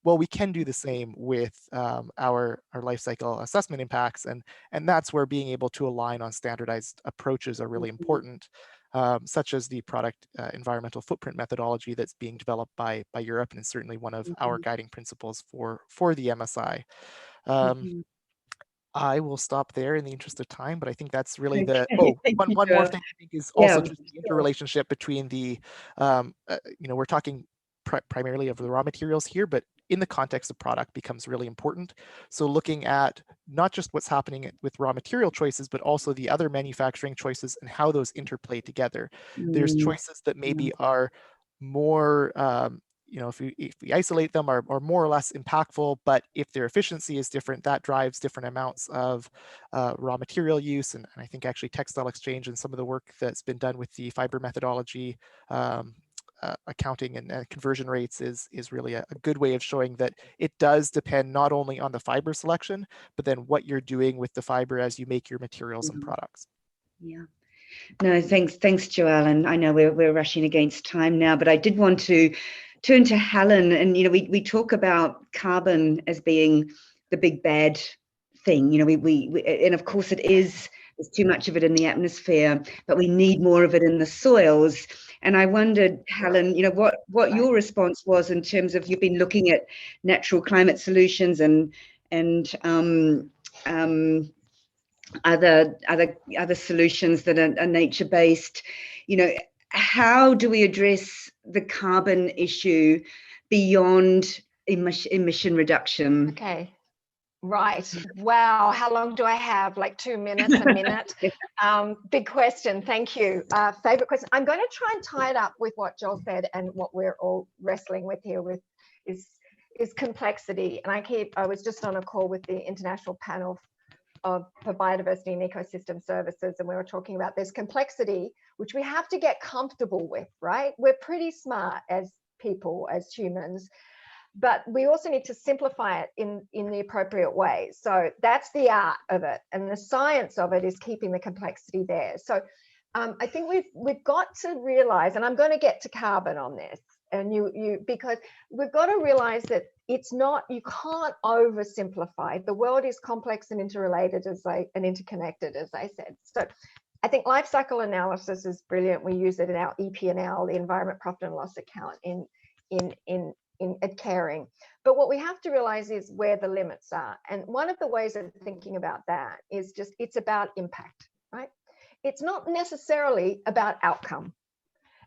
Well, we can do the same with our life cycle assessment impacts, and that's where being able to align on standardized approaches are really important, such as the product environmental footprint methodology that's being developed by Europe, and is certainly one of our guiding principles for the MSI. I will stop there in the interest of time, but I think that's really one more thing I think is also just the interrelationship between the, we're talking primarily of the raw materials here, but in the context of product becomes really important. So looking at not just what's happening with raw material choices, but also the other manufacturing choices and how those interplay together. There's choices that maybe are more, if we isolate them are more or less impactful, but if their efficiency is different, that drives different amounts of raw material use. And I think actually textile exchange and some of the work that's been done with the fiber methodology accounting and conversion rates is really a good way of showing that it does depend not only on the fiber selection, but then what you're doing with the fiber as you make your materials and products. Yeah. No, thanks, Joelle. And I know we're rushing against time now, but I did want to turn to Helen. And we talk about carbon as being the big bad thing. And of course it is. There's too much of it in the atmosphere, but we need more of it in the soils. And I wondered, Helen, what your response was in terms of you've been looking at natural climate solutions and other solutions that are nature-based. How do we address the carbon issue beyond emission reduction? Okay. Right. Wow. How long do I have? Like 2 minutes, a minute? Big question. Thank you. Favorite question. I'm going to try and tie it up with what Joel said and what we're all wrestling with here is complexity. And I was just on a call with the International Panel for Biodiversity and Ecosystem Services, and we were talking about this complexity, which we have to get comfortable with, right? We're pretty smart as people, as humans, but we also need to simplify it in the appropriate way. So that's the art of it, and the science of it is keeping the complexity there. So I think we've got to realize, and I'm going to get to carbon on this, And because we've got to realize that it's not, you can't oversimplify. The world is complex and interrelated and interconnected, as I said. So I think life cycle analysis is brilliant. We use it in our EP&L, the environment profit and loss account at caring. But what we have to realize is where the limits are. And one of the ways of thinking about that is just, it's about impact, right? It's not necessarily about outcome.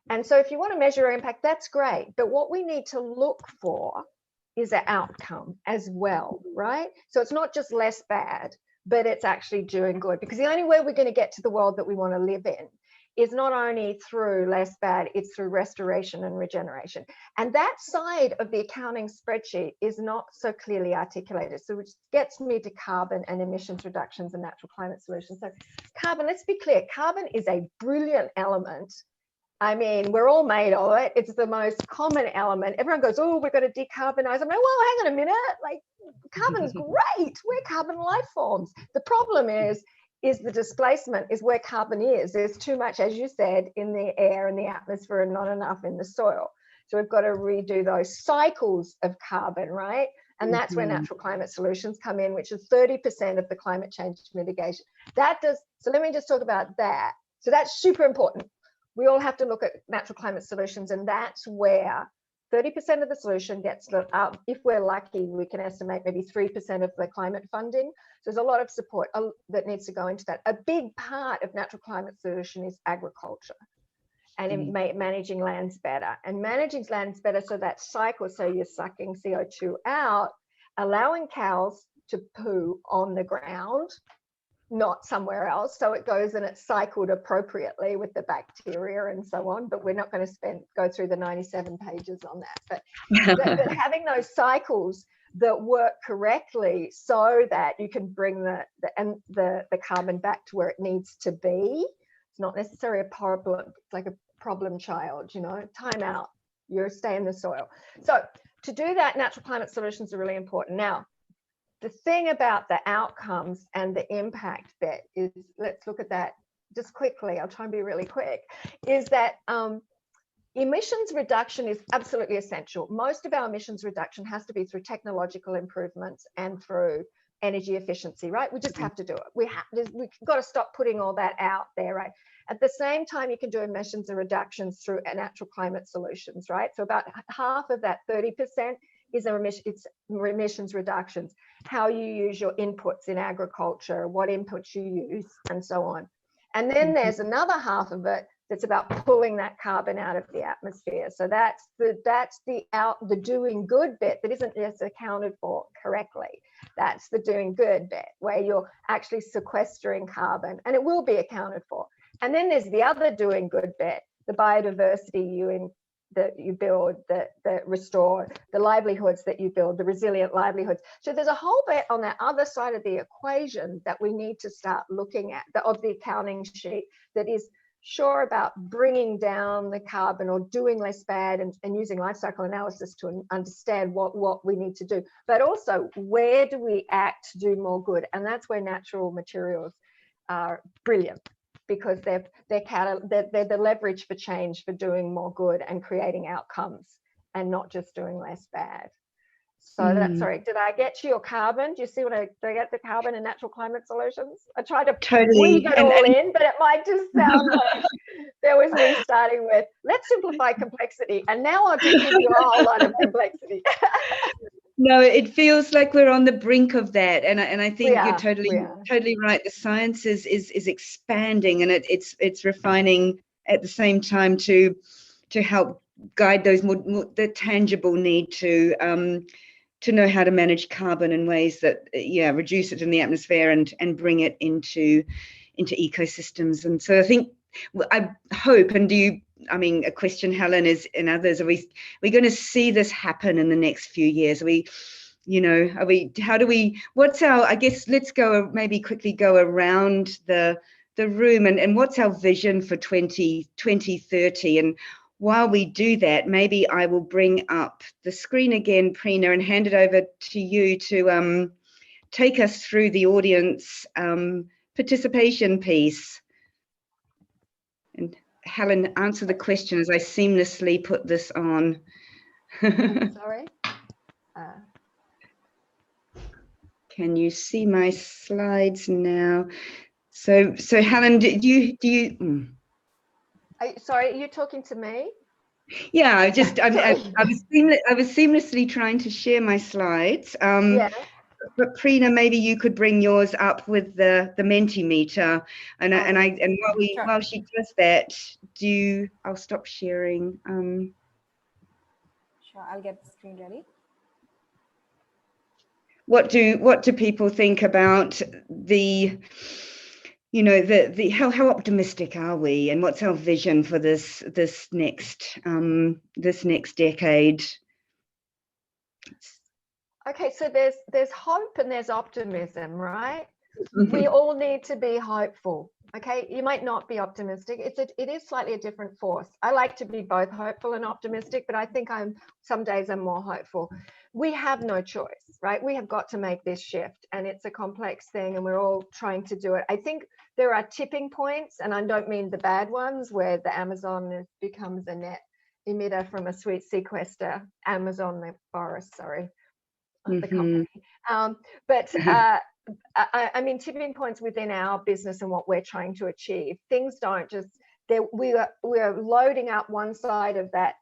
And so if you want to measure impact, that's great. But what we need to look for is an outcome as well, right? So it's not just less bad, but it's actually doing good. Because the only way we're going to get to the world that we want to live in is not only through less bad, it's through restoration and regeneration. And that side of the accounting spreadsheet is not so clearly articulated. So which gets me to carbon and emissions reductions and natural climate solutions. So carbon, let's be clear, carbon is a brilliant element. I mean, we're all made of it. It's the most common element. Everyone goes, oh, we're going to decarbonize. I'm like, well, hang on a minute. Like, carbon's great. We're carbon life forms. The problem is the displacement is where carbon is. There's too much, as you said, in the air and the atmosphere and not enough in the soil. So we've got to redo those cycles of carbon, right? And that's where natural climate solutions come in, which is 30% of the climate change mitigation. So let me just talk about that. So that's super important. We all have to look at natural climate solutions, and that's where 30% of the solution gets, if we're lucky, we can estimate maybe 3% of the climate funding. So there's a lot of support that needs to go into that. A big part of natural climate solution is agriculture and in managing lands better. And managing lands better so that cycle, so you're sucking CO2 out, allowing cows to poo on the ground, not somewhere else, so it goes and it's cycled appropriately with the bacteria and so on. But we're not going to go through the 97 pages on that. But having those cycles that work correctly so that you can bring the carbon back to where it needs to be. It's not necessarily a problem. It's like a problem child, you know. Time out. You stay in the soil. So to do that, natural climate solutions are really important. Now, the thing about the outcomes and the impact bit is, let's look at that just quickly. I'll try and be really quick, is that emissions reduction is absolutely essential. Most of our emissions reduction has to be through technological improvements and through energy efficiency, right? We just have to do it. We've got to stop putting all that out there, right? At the same time, you can do emissions reductions through natural climate solutions, right? So about half of that 30% is emissions reductions, how you use your inputs in agriculture, what inputs you use, and so on. And then there's another half of it that's about pulling that carbon out of the atmosphere. So that's the doing good bit that isn't just accounted for correctly. That's the doing good bit where you're actually sequestering carbon, and it will be accounted for. And then there's the other doing good bit, the biodiversity that you build, that restore, the livelihoods that you build, the resilient livelihoods. So there's a whole bit on that other side of the equation that we need to start looking at, of the accounting sheet, that is sure about bringing down the carbon or doing less bad, and using life cycle analysis to understand what we need to do. But also, where do we act to do more good? And that's where natural materials are brilliant, because they're the leverage for change, for doing more good and creating outcomes, and not just doing less bad. So that's, sorry, did I get to your carbon? Do you see did I get the carbon and natural climate solutions? I tried to weave it all in, but it might just sound like there was me starting with, let's simplify complexity. And now I'll just give you a whole lot of complexity. No, it feels like we're on the brink of that, and I think you're totally right. The science is expanding, and it's refining at the same time to help guide those the tangible need to know how to manage carbon in ways that reduce it in the atmosphere and bring it into ecosystems. And so I hope, and a question, Helen, is, and others, are we going to see this happen in the next few years? What's our, I guess, let's quickly go around the room, and what's our vision for 2030? And while we do that, maybe I will bring up the screen again, Preena, and hand it over to you to take us through the audience participation piece. And Helen, answer the question as I seamlessly put this on. Sorry. Can you see my slides now? So Helen, do you? Sorry, are you talking to me? Yeah, I was seamlessly trying to share my slides. Yeah. But Prina, maybe you could bring yours up with the Mentimeter, and while she does that, I'll stop sharing. Sure, I'll get the screen ready. What do people think about the how optimistic are we, and what's our vision for this next decade? Okay, so there's hope and there's optimism, right? We all need to be hopeful. Okay, you might not be optimistic. It is slightly a different force. I like to be both hopeful and optimistic, but I think some days I'm more hopeful. We have no choice, right? We have got to make this shift, and it's a complex thing, and we're all trying to do it. I think there are tipping points, and I don't mean the bad ones where the Amazon becomes a net emitter from a sweet sequester, Amazon the forest, sorry. The company. But I mean, tipping points within our business and what we're trying to achieve. Things don't just we are loading up one side of that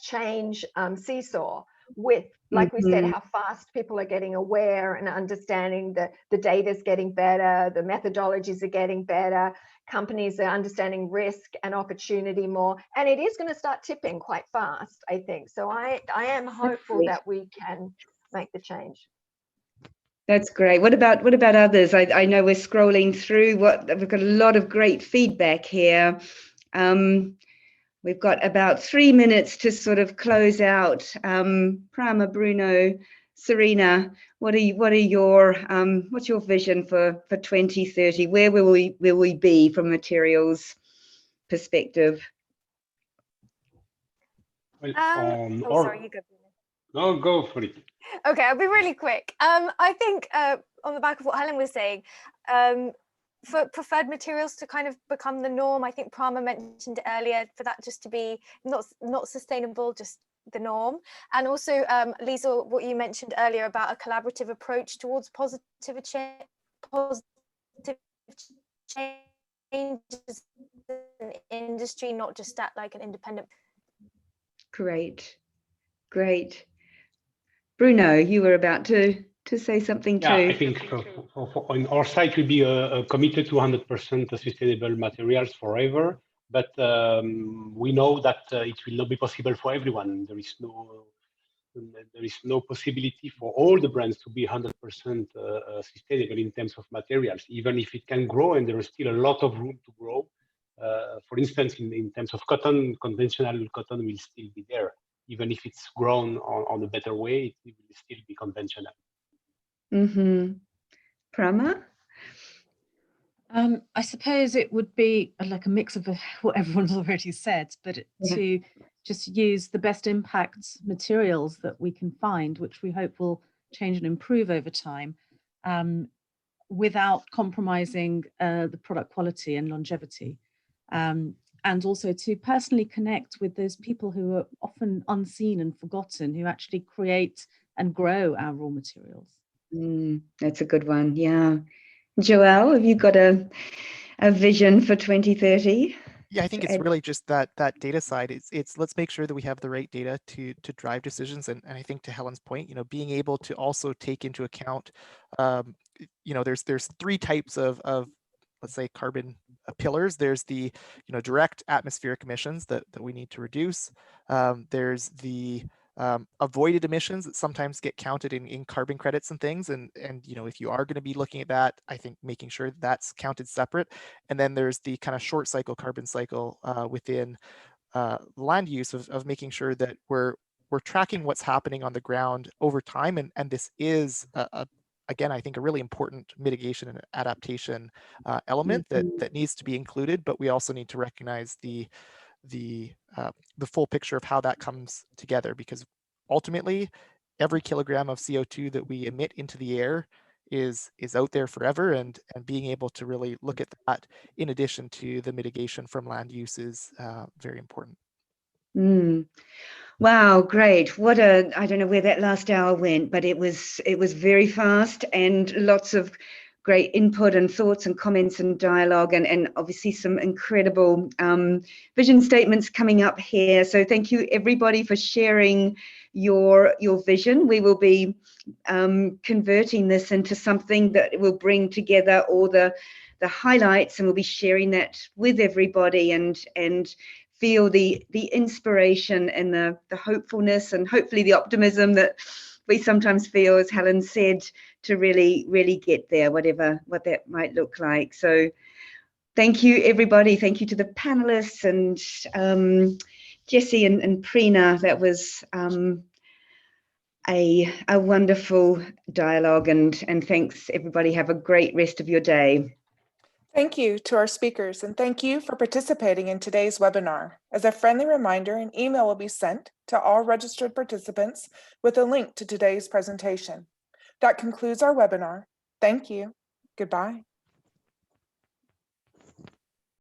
change seesaw with, like we said, how fast people are getting aware and understanding that the data is getting better, the methodologies are getting better, companies are understanding risk and opportunity more, and it is going to start tipping quite fast, I think. So I am hopeful that we can make the change. That's great. What about others? I know we're scrolling through. We've got a lot of great feedback here. We've got about 3 minutes to sort of close out. Prama, Bruno, Serena, what's your vision for 2030? Where will we be from materials perspective? Well, sorry, you go. No, go for it. Okay, I'll be really quick. I think on the back of what Helen was saying, for preferred materials to kind of become the norm, I think Prama mentioned earlier, for that just to be not sustainable, just the norm. And also, Lisa, what you mentioned earlier about a collaborative approach towards positive changes in industry, not just at like an independent. Great. Bruno, you were about to say something too. Yeah, I think on our side we'll be committed to 100% sustainable materials forever, but we know that it will not be possible for everyone. There is no possibility for all the brands to be 100% sustainable in terms of materials, even if it can grow, and there is still a lot of room to grow. For instance, in terms of cotton, conventional cotton will still be there. Even if it's grown on a better way, it will still be conventional. Prama? I suppose it would be like a mix of what everyone's already said, but to just use the best impact materials that we can find, which we hope will change and improve over time, without compromising the product quality and longevity. And also to personally connect with those people who are often unseen and forgotten, who actually create and grow our raw materials. That's a good one, yeah. Joelle, have you got a vision for 2030? Yeah, I think it's really just that data side. It's let's make sure that we have the right data to drive decisions. And I think to Helen's point, being able to also take into account, there's 3 types of let's say carbon pillars. There's the direct atmospheric emissions that we need to reduce. There's the avoided emissions that sometimes get counted in carbon credits and things, and if you are going to be looking at that, I think making sure that's counted separate. And then there's the kind of short cycle carbon cycle within land use of making sure that we're tracking what's happening on the ground over time, and this is again, I think a really important mitigation and adaptation element that needs to be included, but we also need to recognize the full picture of how that comes together, because ultimately every kilogram of CO2 that we emit into the air is out there forever, and being able to really look at that in addition to the mitigation from land use is very important. Wow, great. What I don't know where that last hour went, but it was very fast and lots of great input and thoughts and comments and dialogue, and obviously some incredible vision statements coming up here. So thank you everybody for sharing your vision. We will be converting this into something that will bring together all the highlights, and we'll be sharing that with everybody and feel the inspiration and the hopefulness and hopefully the optimism that we sometimes feel, as Helen said, to really get there, what that might look like. So thank you everybody. Thank you to the panelists and Jessie and Prina. That was a wonderful dialogue, and thanks everybody. Have a great rest of your day. Thank you to our speakers, and thank you for participating in today's webinar. As a friendly reminder, an email will be sent to all registered participants with a link to today's presentation. That concludes our webinar. Thank you. Goodbye.